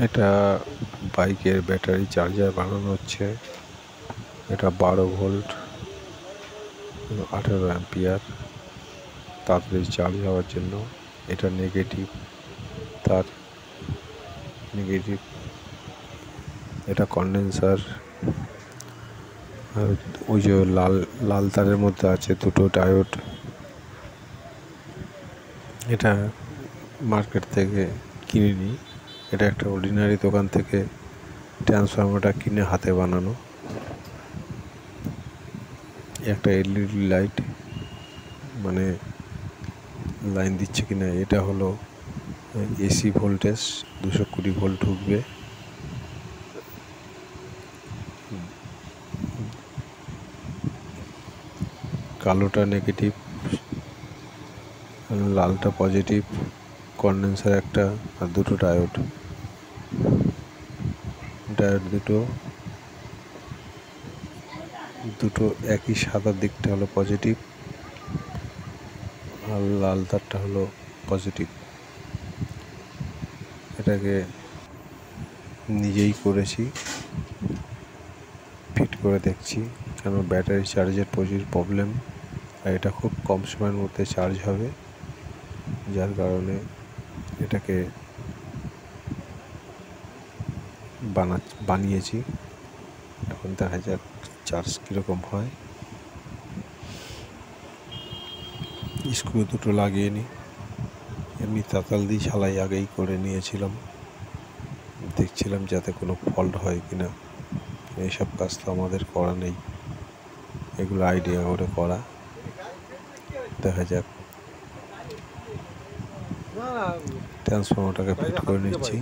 এটা বাইকের battery charger বানানো হচ্ছে। এটা 12 ভোল্ট 18 অ্যাম্পিয়ার তাড়াতাড়ি চার্জ হওয়ার জন্য। এটা নেগেটিভ তার নেগেটিভ। এটা কন্ডেন্সার। আর ওই যে লাল লাল তারের মধ্যে আছে দুটো ডায়োড। এটা মার্কেট থেকে কিনিনি, এটা একটা অর্ডিনারি দোকান থেকে ট্রান্সফরমারটা কিনে হাতে বানানো। একটা এলইডি লাইট, মানে লাইন দিচ্ছে কিনা। এটা হলো এসি ভোল্টেজ, 220 ভোল্ট ঢুকবে। কালোটা নেগেটিভ, লালটা পজিটিভ। কন্ডেন্সার একটা আর দুটো ডায়োড। দুটো একই সাদা দিকটা হলো পজিটিভ আর লাল তারটা হলো পজিটিভ। এটাকে নিজেই করেছি, ফিট করে দেখছি, কেন ব্যাটারি চার্জের প্রচুর প্রবলেম। আর এটা খুব কম সময়ের মধ্যে চার্জ হবে, যার কারণে এটাকে বানিয়েছি। এখন দেখা যাক চার্জ কীরকম হয়। স্ক্রু দুটো লাগিয়ে নিই, এমনি তাতাল দিয়ে ঝালাই আগেই করে নিয়েছিলাম। দেখছিলাম যাতে কোনো ফল্ট হয় কিনা। এইসব কাজ তো আমাদের করা নেই, এগুলো আইডিয়া করে করা। দেখা যাক। ট্রান্সফরমারটাকে ফিট করে নিচ্ছি।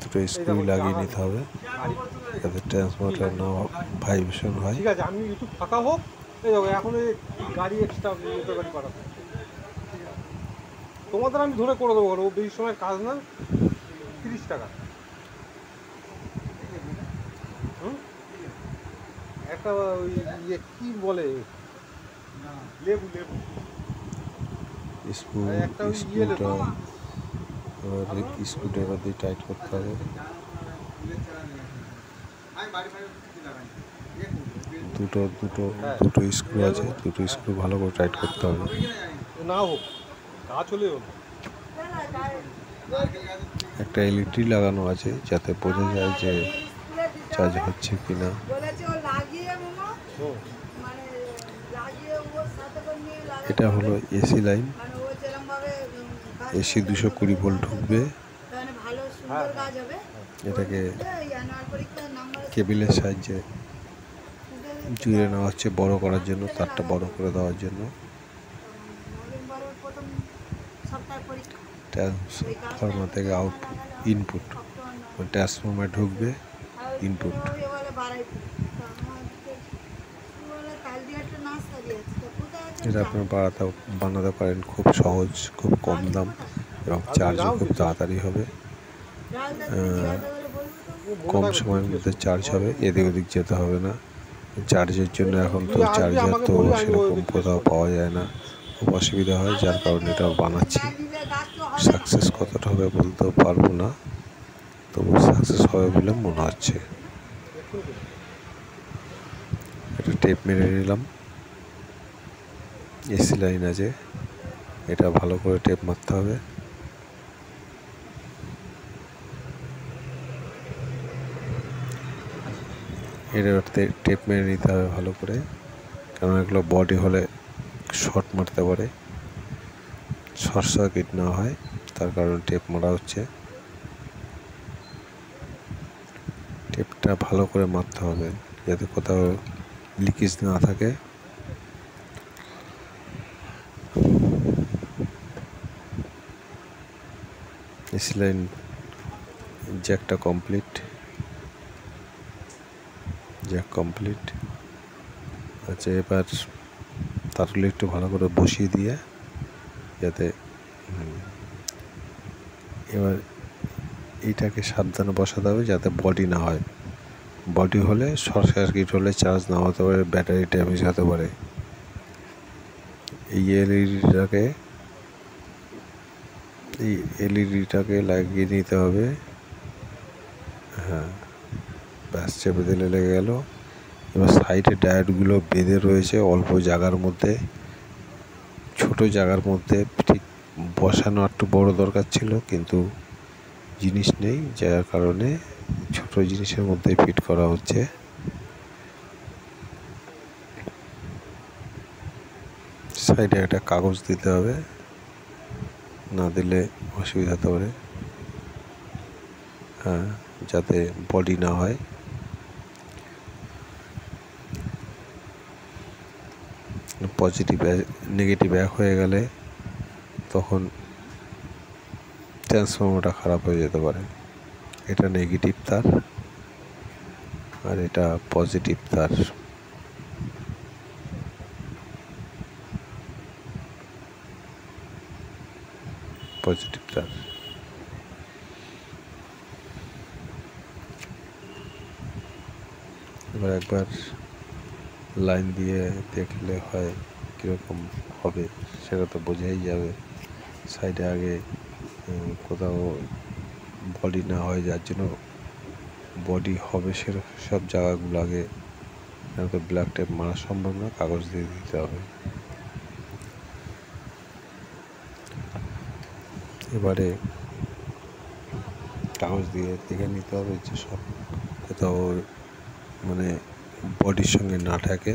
দুটো স্ক্রু লাগিয়ে নিতে হবে যাতে ট্রান্সফরমারটা না ভাইব্রেশন হয়। ঠিক আছে, আমি একটু ফাঁকা হোক, এই দেখো এখন এই গাড়ি এক্সট্রা গাড়ি পাঠাবো, তোমাদের আমি ধরে করে দেবো। ও বেশি সময় কাজ না, 30 টাকা। একটা ওই ইয়ে কি বলে, লেবু লেবু স্ক্রুড্রাইভার দিয়ে টাইট করতে হবে। দুটো স্ক্রু আছে, দুটো স্ক্রু ভালো করে টাইট করতে হবে। না হোক কাজ হলে হলো। একটা এলইডি লাগানো আছে যাতে বোঝা যায় যে চার্জ হচ্ছে কিনা। এটা হলো এসি লাইন, এসি 220 ভোল্ট ঢুকবে। এটাকে কেবিলের সাহায্যে জুড়ে নেওয়া হচ্ছে বড় করার জন্য, তারটা বড় করে দেওয়ার জন্য। ট্রান্সফরমার থেকে আউটপুট ইনপুট, ট্রান্সফরমার ঢুকবে ইনপুট। এটা আপনারা বানাতে পারেন, খুব সহজ, খুব কম দাম এবং চার্জও খুব তাড়াতাড়ি হবে। কম সময়ের মধ্যে চার্জ হবে, এদিক ওদিক যেতে হবে না। চার্জের জন্য এখন তো চার্জার তো সেরকম কোথাও পাওয়া যায় না, খুব অসুবিধা হয়, যার কারণে এটা বানাচ্ছি। সাকসেস কতটা হবে বলতেও পারবো না, তবু সাকসেস হবে বলে মনে হচ্ছে। এটা টেপ মেরে নিলাম, এসি লাইন আছে, এটা ভালো করে টেপ মারতে হবে। এটা টেপ মেরে নিতে হবে ভালো করে, কারণ এগুলো বডি হলে শর্ট মারতে পারে, শর্ট সার্কিট না হয়, তার কারণে টেপ মারা হচ্ছে। টেপটা ভালো করে মারতে হবে যাতে কোথাও লিকেজ না থাকে। AC line Jack complete. আচ্ছা, এবার তারগুলো একটু ভালো করে বসিয়ে দিয়ে যাতে এবার এইটাকে সাবধানে বসাতে হবে যাতে বডি না হয়। বডি হলে শর্ট সার্কিট হলে চার্জ না হতে পারে, ব্যাটারি ড্যামেজ হতে পারে। এই এলইডিটাকে এই এলইডিটাকে লাগিয়ে নিতে হবে। হ্যাঁ, ব্যাস চেপে দিলে লেগে গেল। এবার সাইডে ডায়োডগুলো বেঁধে রয়েছে অল্প জায়গার মধ্যে, ছোট জায়গার মধ্যে। ঠিক বসানো একটু বড় দরকার ছিল, কিন্তু জিনিস নেই, যার কারণে ছোট জিনিসের মধ্যে ফিট করা হচ্ছে। সাইডে একটা কাগজ দিতে হবে, না দিলে অসুবিধা হতে পারে। হ্যাঁ, যাতে বডি না হয়। পজিটিভ নেগেটিভ এক হয়ে গেলে তখন ট্রান্সফর্মারটা খারাপ হয়ে যেতে পারে। এটা নেগেটিভ তার আর এটা পজিটিভ তার। পজিটিভ তার। এবার একবার লাইন দিয়ে দেখলে হয় কীরকম হবে, সেটা তো বোঝাই যাবে। সাইডে আগে কোথাও বডি না হয়, যার জন্য বডি হবে সব জায়গাগুলো আগে তো ব্ল্যাক টেপ মারা সম্ভব না, কাগজ দিয়ে দিতে হবে। এবারে কাগজ দিয়ে দেখে নিতে হবে যে সব কোথাও মানে বডির সঙ্গে না থাকে।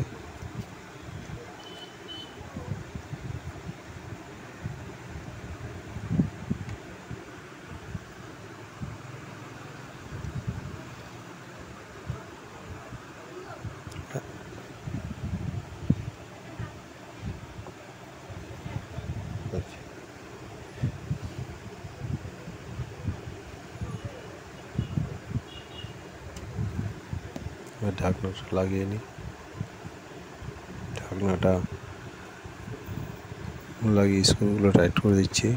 ঢাকনাটা লাগিয়ে নিই। ঢাকনাটা লাগিয়ে স্ক্রুগুলো টাইট করে দিচ্ছি।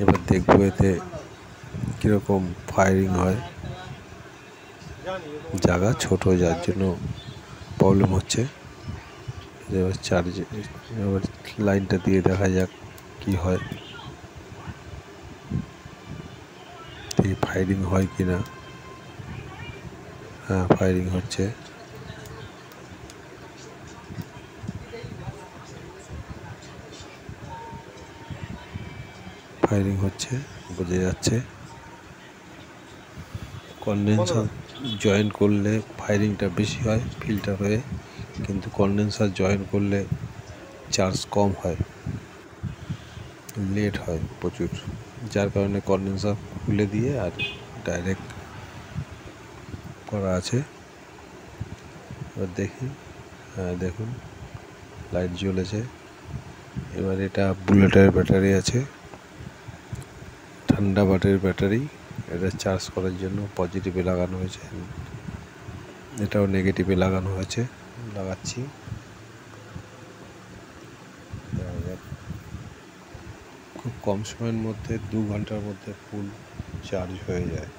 এবার দেখবো এতে কীরকম ফায়ারিং হয়। জায়গা ছোট, যার জন্য প্রবলেম হচ্ছে। এবার এবার লাইনটা দিয়ে দেখা যাক কি হয়, ফায়ারিং হয় কি না। হ্যাঁ, ফায়ারিং হচ্ছে। ফায়ারিং হচ্ছে, বোঝা যাচ্ছে। কনডেন্সার জয়েন করলে ফায়ারিংটা বেশি হয় ফিল্টার হয়ে, কিন্তু কনডেন্সার জয়েন করলে চার্জ কম হয়, লেট হয় প্রচুর। যার কারণে কনডেন্সার খুলে দিয়ে আর ডাইরেক্ট করা আছে। এবার দেখি। হ্যাঁ, দেখুন লাইট জ্বলেছে। এবার এটা বুলেটের ব্যাটারি আছে, ঠান্ডা বাটের ব্যাটারি। এটা চার্জ করার জন্য পজিটিভে লাগানো হয়েছে, এটাও নেগেটিভে লাগানো হয়েছে। লাগাচ্ছি, খুব কম সময়ের মধ্যে 2 ঘন্টার মধ্যে ফুল চার্জ হয়ে যায়।